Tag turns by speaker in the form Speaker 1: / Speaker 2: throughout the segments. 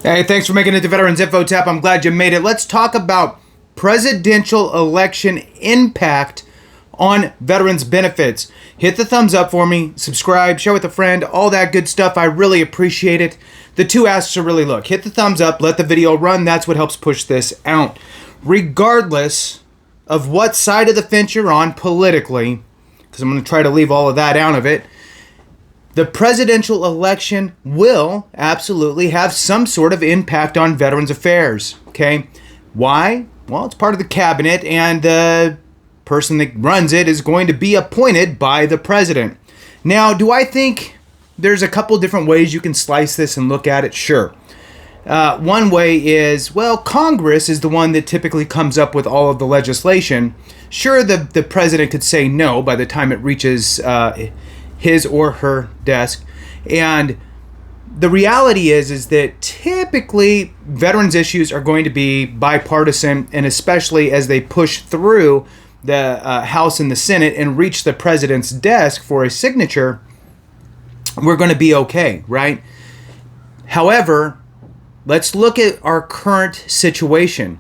Speaker 1: Hey, thanks for making it to Veterans Info Tap. I'm glad you made it. Let's talk about presidential election impact on veterans benefits. Hit the thumbs up for me, subscribe, share with a friend, all that good stuff. I really appreciate it. The two asks are really, look, hit the thumbs up, let the video run. That's what helps push this out. Regardless of what side of the fence you're on politically, because I'm going to try to leave all of that out of it, the presidential election will absolutely have some sort of impact on veterans affairs, okay? Why? Well, it's part of the cabinet, and the person that runs it is going to be appointed by the president. Now, do I think there's a couple different ways you can slice this and look at it? Sure. One way is, well, Congress is the one that typically comes up with all of the legislation. Sure, the president could say no by the time it reaches his or her desk. And the reality is that typically veterans issues are going to be bipartisan, and especially as they push through the House and the Senate and reach the president's desk for a signature, we're going to be okay, right? However, let's look at our current situation.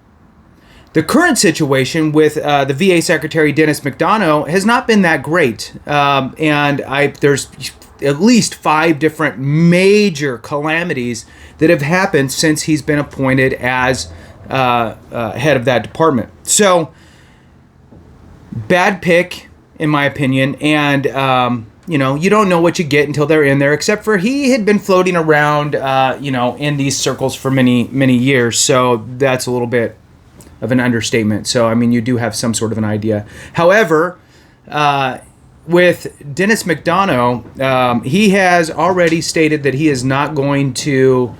Speaker 1: The current situation with the VA Secretary Dennis McDonough has not been that great, and there's at least 5 different major calamities that have happened since he's been appointed as head of that department. So, bad pick, in my opinion, and you don't know what you get until they're in there, except for he had been floating around, in these circles for many, many years, so that's a little bit of an understatement. So, I mean, you do have some sort of an idea. However, with Dennis McDonough, he has already stated that he is not going to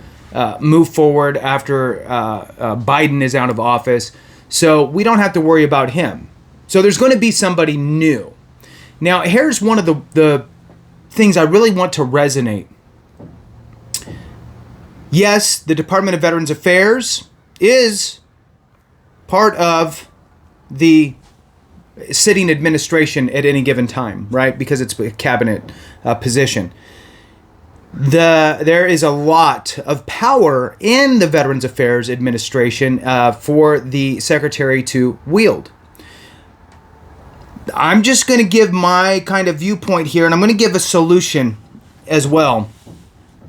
Speaker 1: move forward after Biden is out of office. So we don't have to worry about him. So there's going to be somebody new. Now, here's one of the things I really want to resonate. Yes, the Department of Veterans Affairs is part of the sitting administration at any given time, right? Because it's a cabinet position. There is a lot of power in the Veterans Affairs Administration for the secretary to wield. I'm just going to give my kind of viewpoint here, and I'm going to give a solution as well.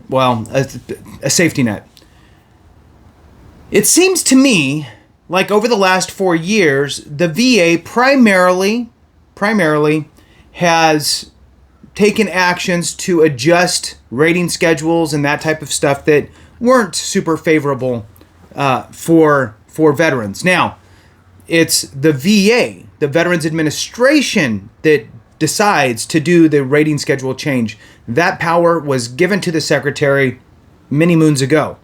Speaker 1: Well, a safety net. It seems to me like over the last 4 years, the VA primarily has taken actions to adjust rating schedules and that type of stuff that weren't super favorable for veterans. Now, it's the VA, the Veterans Administration, that decides to do the rating schedule change. That power was given to the secretary many moons ago.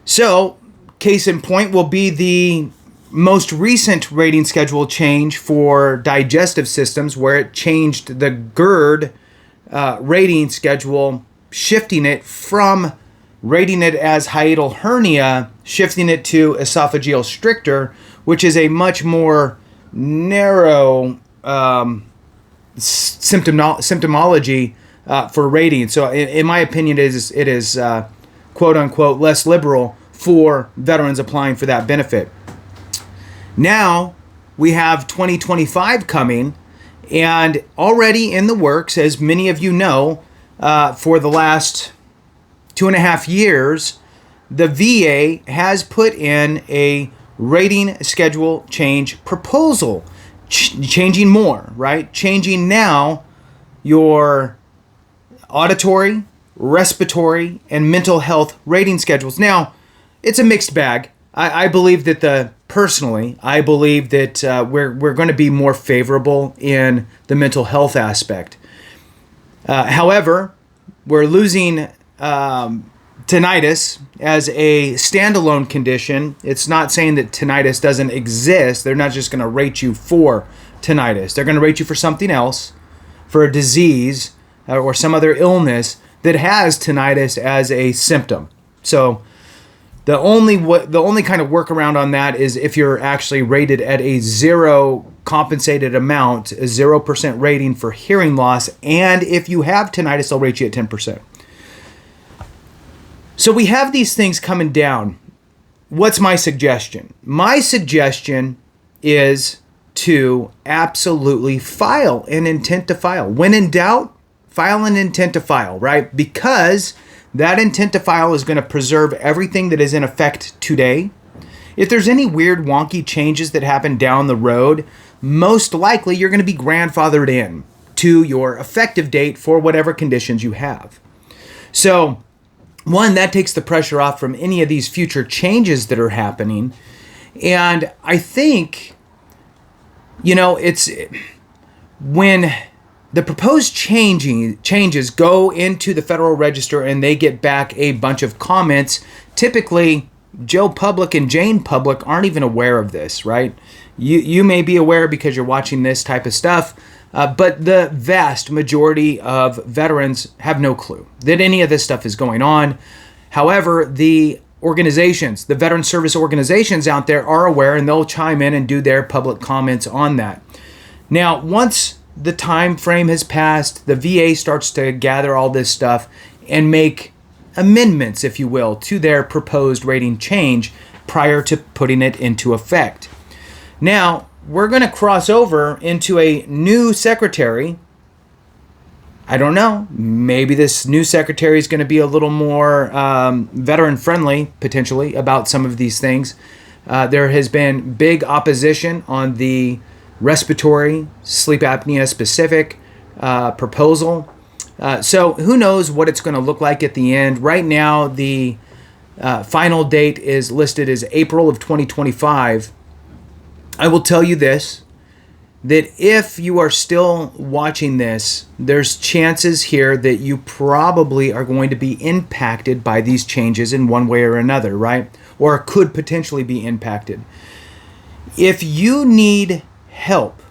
Speaker 1: So, case in point will be the most recent rating schedule change for digestive systems, where it changed the GERD rating schedule, shifting it from rating it as hiatal hernia, shifting it to esophageal stricture, which is a much more narrow symptomology for rating. So in my opinion, it is quote unquote less liberal for veterans applying for that benefit. Now we have 2025 coming, and already in the works, as many of you know, for the last 2.5 years, the VA has put in a rating schedule change proposal, changing more, right? Changing now your auditory, respiratory, and mental health rating schedules. Now, it's a mixed bag. I believe that personally, I believe that we're going to be more favorable in the mental health aspect. However, we're losing tinnitus as a standalone condition. It's not saying that tinnitus doesn't exist. They're not just going to rate you for tinnitus. They're going to rate you for something else, for a disease or some other illness that has tinnitus as a symptom. So the only kind of workaround on that is if you're actually rated at a zero compensated amount, a 0% rating for hearing loss, and if you have tinnitus, they'll rate you at 10%. So we have these things coming down. What's my suggestion? My suggestion is to absolutely file an intent to file. When in doubt, file an intent to file, right? Because that intent to file is going to preserve everything that is in effect today. If there's any weird, wonky changes that happen down the road, most likely you're going to be grandfathered in to your effective date for whatever conditions you have. So, one, that takes the pressure off from any of these future changes that are happening. And I think, it's when the proposed changes go into the Federal Register and they get back a bunch of comments, typically Joe Public and Jane Public aren't even aware of this, right? You may be aware because you're watching this type of stuff, but the vast majority of veterans have no clue that any of this stuff is going on. However, the organizations, the veteran service organizations out there are aware, and they'll chime in and do their public comments on that. Now, once the time frame has passed, the VA starts to gather all this stuff and make amendments, if you will, to their proposed rating change prior to putting it into effect. Now, we're going to cross over into a new secretary. I don't know. Maybe this new secretary is going to be a little more veteran-friendly, potentially, about some of these things. There has been big opposition on the respiratory sleep apnea specific proposal. So who knows what it's going to look like at the end. Right now, the final date is listed as April of 2025. I will tell you this, that if you are still watching this, there's chances here that you probably are going to be impacted by these changes in one way or another, right? Or could potentially be impacted. If you need help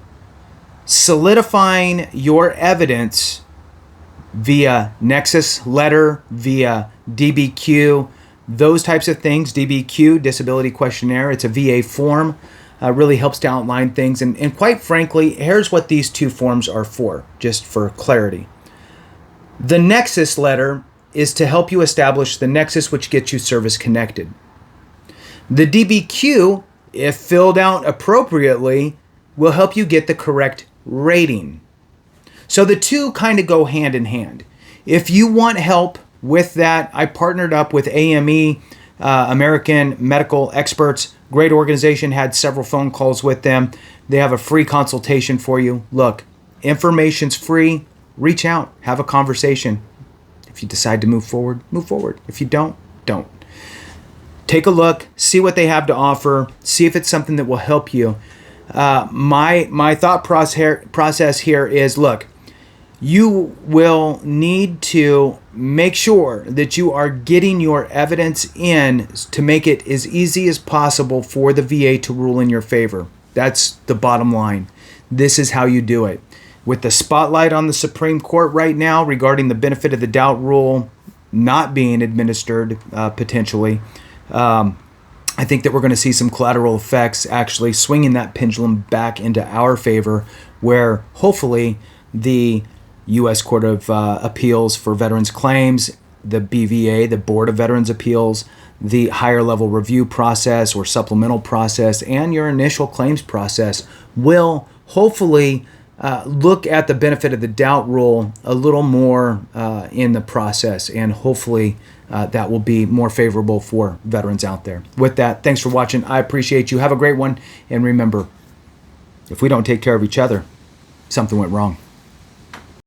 Speaker 1: solidifying your evidence via Nexus Letter, via DBQ, those types of things, DBQ, Disability Questionnaire, it's a VA form, really helps to outline things. And quite frankly, here's what these two forms are for, just for clarity. The Nexus Letter is to help you establish the nexus which gets you service connected. The DBQ, if filled out appropriately, will help you get the correct rating. So the two kind of go hand in hand. If you want help with that, I partnered up with AME, American Medical Experts. Great organization, had several phone calls with them. They have a free consultation for you. Look, information's free. Reach out, have a conversation. If you decide to move forward, move forward. If you don't, don't. Take a look, see what they have to offer, see if it's something that will help you. My thought process here is, look, you will need to make sure that you are getting your evidence in to make it as easy as possible for the VA to rule in your favor. That's the bottom line. This is how you do it. With the spotlight on the Supreme Court right now regarding the benefit of the doubt rule not being administered potentially, I think that we're going to see some collateral effects actually swinging that pendulum back into our favor, where hopefully the U.S. Court of Appeals for Veterans Claims, the BVA, the Board of Veterans Appeals, the higher level review process or supplemental process, and your initial claims process will hopefully look at the benefit of the doubt rule a little more in the process, and hopefully that will be more favorable for veterans out there. With that, thanks for watching. I appreciate you. Have a great one. And remember, if we don't take care of each other, something went wrong.